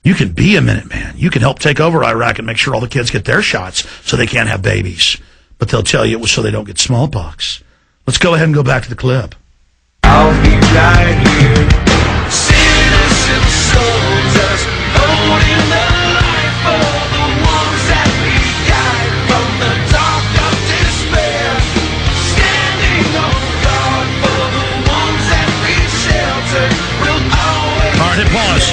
You can be a Minuteman. You can help take over Iraq and make sure all the kids get their shots so they can't have babies. But they'll tell you it was so they don't get smallpox. Let's go ahead and go back to the clip. I'll be right here. Citizen soldiers holding the light for the ones that we guide from the dark of despair. Standing on guard for the ones that we shelter will always. All right, hit pause.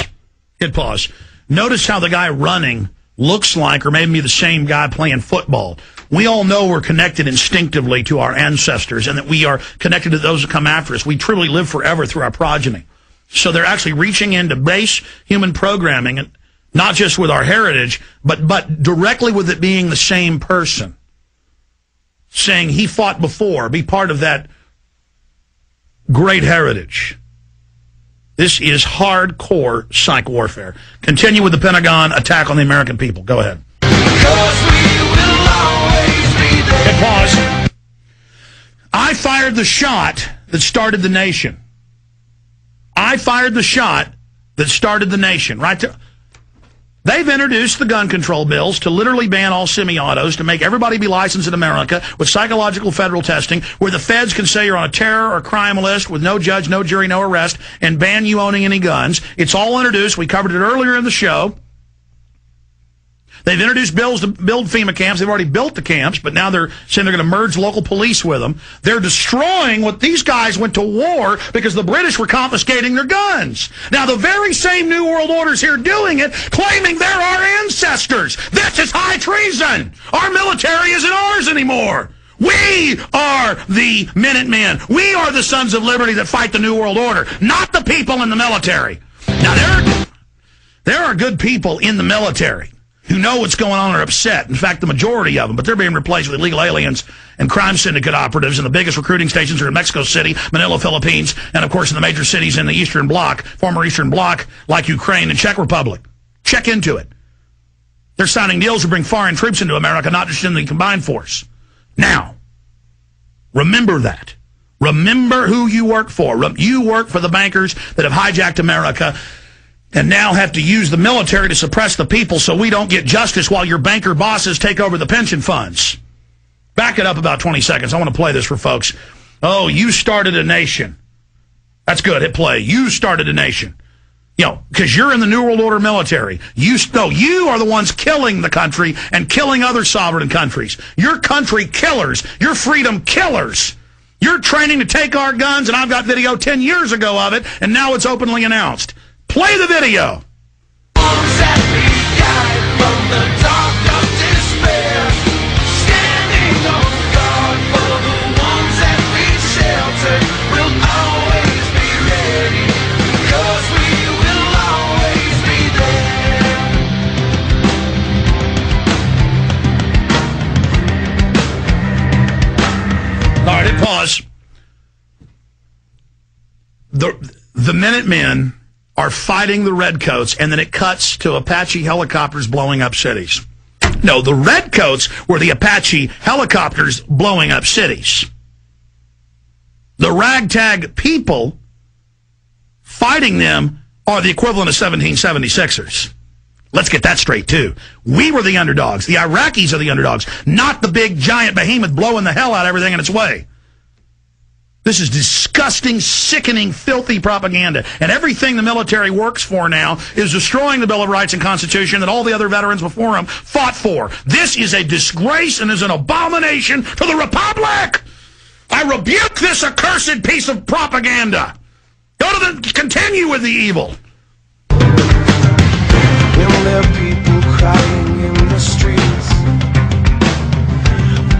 Hit pause. Notice how the guy running looks like, or maybe the same guy playing football. We all know we're connected instinctively to our ancestors and that we are connected to those that come after us. We truly live forever through our progeny. So they're actually reaching into base human programming, and not just with our heritage, but directly with it being the same person. Saying he fought before, be part of that great heritage. This is hardcore psych warfare. Continue with the Pentagon attack on the American people. Go ahead. Because we will always be there. Hit pause. I fired the shot that started the nation. I fired the shot that started the nation. Right there. They've introduced the gun control bills to literally ban all semi-autos, to make everybody be licensed in America with psychological federal testing, where the feds can say you're on a terror or crime list with no judge, no jury, no arrest, and ban you owning any guns. It's all introduced. We covered it earlier in the show. They've introduced bills to build FEMA camps. They've already built the camps, but now they're saying they're going to merge local police with them. They're destroying what these guys went to war because the British were confiscating their guns. Now, the very same New World Order's here doing it, claiming they're our ancestors. This is high treason. Our military isn't ours anymore. We are the Minutemen. We are the Sons of Liberty that fight the New World Order, not the people in the military. Now, there are good people in the military who know what's going on and are upset. In fact, the majority of them, but they're being replaced with illegal aliens and crime syndicate operatives, and the biggest recruiting stations are in Mexico City, Manila, Philippines, and of course in the major cities in the Eastern Bloc, former Eastern Bloc, like Ukraine and Czech Republic. Check into it. They're signing deals to bring foreign troops into America, not just in the combined force. Now, remember that. Remember who you work for. You work for the bankers that have hijacked America and now have to use the military to suppress the people so we don't get justice while your banker bosses take over the pension funds. Back it up about 20 seconds. I want to play this for folks. Oh, you started a nation. That's good. Hit play. You started a nation. You know, because you're in the New World Order military. You are the ones killing the country and killing other sovereign countries. Your country killers. Your freedom killers. You're training to take our guns, and I've got video 10 years ago of it, and now it's openly announced. Play the video. All right, hit pause. The Minutemen are fighting the Redcoats, and then it cuts to Apache helicopters blowing up cities. No, the Redcoats were the Apache helicopters blowing up cities. The ragtag people fighting them are the equivalent of 1776ers. Let's get that straight, too. We were the underdogs. The Iraqis are the underdogs, not the big, giant behemoth blowing the hell out of everything in its way. This is disgusting, sickening, filthy propaganda. And everything the military works for now is destroying the Bill of Rights and Constitution that all the other veterans before them fought for. This is a disgrace and is an abomination to the Republic. I rebuke this accursed piece of propaganda. Continue with the evil. When there are people crying in the streets,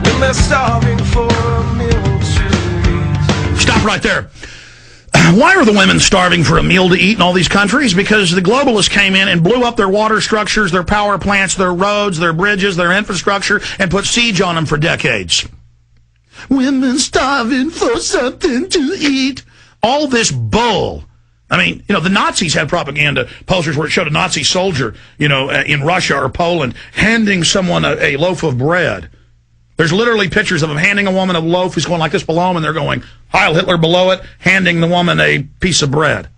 when they're starving for a meal to eat. Stop right there. Why are the women starving for a meal to eat in all these countries? Because the globalists came in and blew up their water structures, their power plants, their roads, their bridges, their infrastructure, and put siege on them for decades. Women starving for something to eat. All this bull. I mean, you know, the Nazis had propaganda posters where it showed a Nazi soldier, you know, in Russia or Poland handing someone a loaf of bread. There's literally pictures of them handing a woman a loaf who's going like this below them, and they're going, Heil Hitler below it, handing the woman a piece of bread.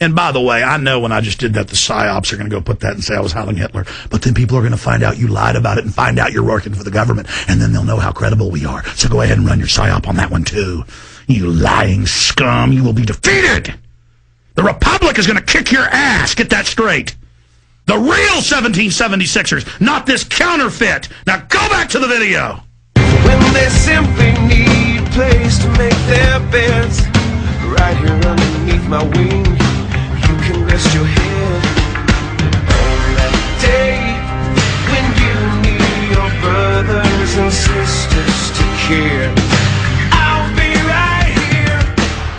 And by the way, I know when I just did that, the psyops are going to go put that and say I was howling Hitler. But then people are going to find out you lied about it and find out you're working for the government. And then they'll know how credible we are. So go ahead and run your psyop on that one, too. You lying scum. You will be defeated. The Republic is going to kick your ass. Get that straight. The real 1776ers, not this counterfeit. Now go back to the video. When they simply need a place to make their beds, right here underneath my wing, you can rest your head. On that day when you need your brothers and sisters to care, I'll be right here.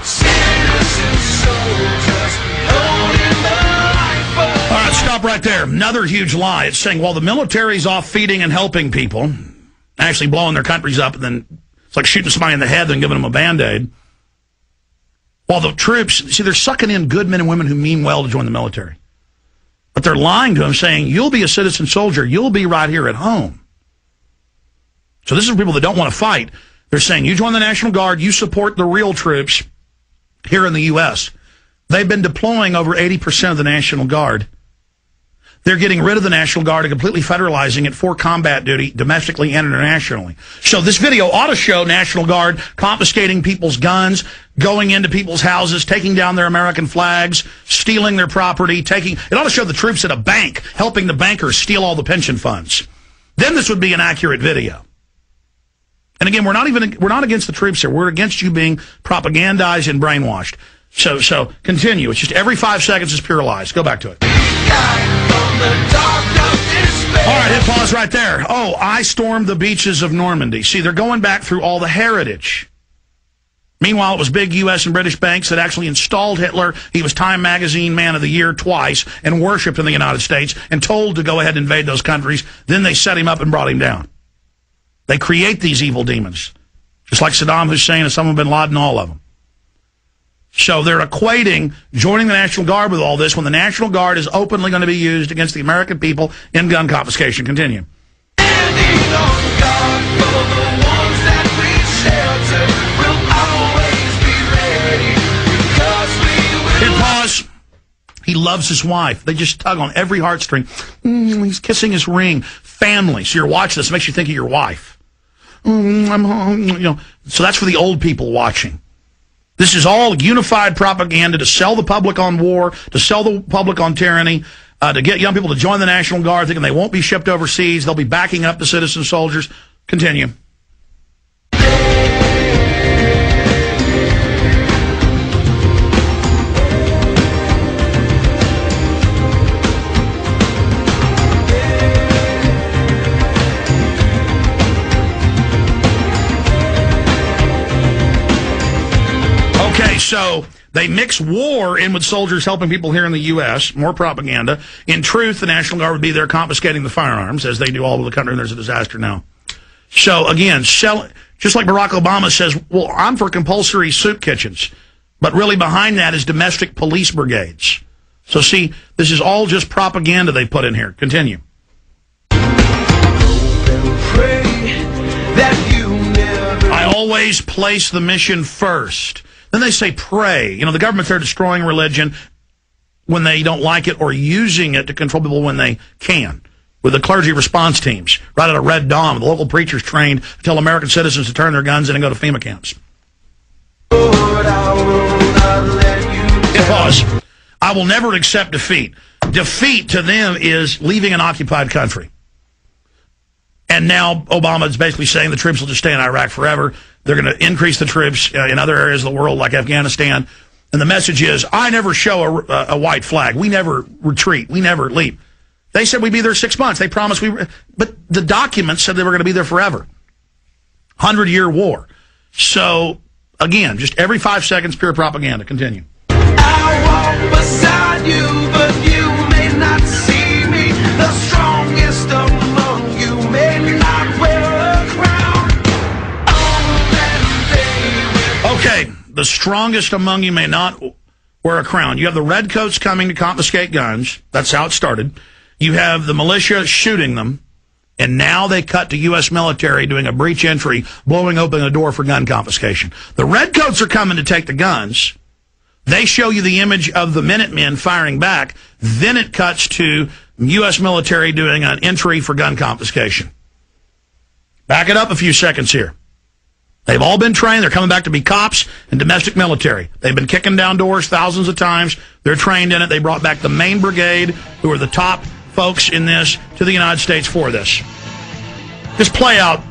Citizen soldiers holding the light for. All right, stop right there. Another huge lie. It's saying while the military's off feeding and helping people, actually blowing their countries up, and then it's like shooting somebody in the head and giving them a Band-Aid. While the troops, see, they're sucking in good men and women who mean well to join the military. But they're lying to them, saying, you'll be a citizen soldier. You'll be right here at home. So this is people that don't want to fight. They're saying, you join the National Guard, you support the real troops here in the U.S. They've been deploying over 80% of the National Guard. They're getting rid of the National Guard and completely federalizing it for combat duty domestically and internationally. So this video ought to show National Guard confiscating people's guns, going into people's houses, taking down their American flags, stealing their property, it ought to show the troops at a bank helping the bankers steal all the pension funds. Then this would be an accurate video. And again, we're not against the troops here. We're against you being propagandized and brainwashed. So continue. It's just every 5 seconds is pure lies. Go back to it. All right, hit pause right there. Oh, I stormed the beaches of Normandy. See, they're going back through all the heritage. Meanwhile, it was big U.S. and British banks that actually installed Hitler. He was Time Magazine Man of the Year twice and worshipped in the United States and told to go ahead and invade those countries. Then they set him up and brought him down. They create these evil demons, just like Saddam Hussein and Osama bin Laden, all of them. So they're equating joining the National Guard with all this when the National Guard is openly going to be used against the American people in gun confiscation. Continue. Hit pause. He loves his wife. They just tug on every heartstring. He's kissing his ring. Family. So you're watching this. It makes you think of your wife. I'm home. You know. So that's for the old people watching. This is all unified propaganda to sell the public on war, to sell the public on tyranny, to get young people to join the National Guard thinking they won't be shipped overseas. They'll be backing up the citizen soldiers. Continue. So they mix war in with soldiers helping people here in the U.S., more propaganda. In truth, the National Guard would be there confiscating the firearms, as they do all over the country, and there's a disaster now. So, again, just like Barack Obama says, well, I'm for compulsory soup kitchens. But really behind that is domestic police brigades. So, see, this is all just propaganda they put in here. Continue. I always place the mission first. Then they say pray. You know, the government, they're destroying religion when they don't like it or using it to control people when they can. With the clergy response teams, right out of Red Dawn, the local preachers trained to tell American citizens to turn their guns in and go to FEMA camps. Pause. I will never accept defeat. Defeat to them is leaving an occupied country. And now Obama is basically saying the troops will just stay in Iraq forever. They're going to increase the troops in other areas of the world like Afghanistan. And the message is, I never show a white flag. We never retreat. We never leave. They said we'd be there 6 months. They promised but the documents said they were going to be there forever. 100-year war. So, again, just every 5 seconds, pure propaganda. Continue. I walk beside you, but you may not see me. The strongest among you may not wear a crown. Okay, the strongest among you may not wear a crown. You have the redcoats coming to confiscate guns. That's how it started. You have the militia shooting them. And now they cut to U.S. military doing a breach entry, blowing open the door for gun confiscation. The redcoats are coming to take the guns. They show you the image of the Minutemen firing back. Then it cuts to U.S. military doing an entry for gun confiscation. Back it up a few seconds here. They've all been trained. They're coming back to be cops and domestic military. They've been kicking down doors thousands of times. They're trained in it. They brought back the Maine Brigade, who are the top folks in this, to the United States for this. Just play out.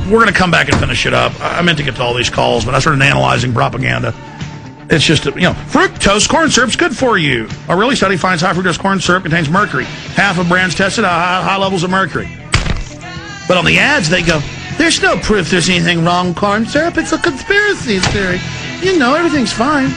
We're going to come back and finish it up. I meant to get to all these calls, but I started analyzing propaganda. It's just, fructose corn syrup's good for you. A really study finds high fructose corn syrup contains mercury. Half of brands tested high levels of mercury. But on the ads, they go, there's no proof there's anything wrong with corn syrup. It's a conspiracy theory. Everything's fine.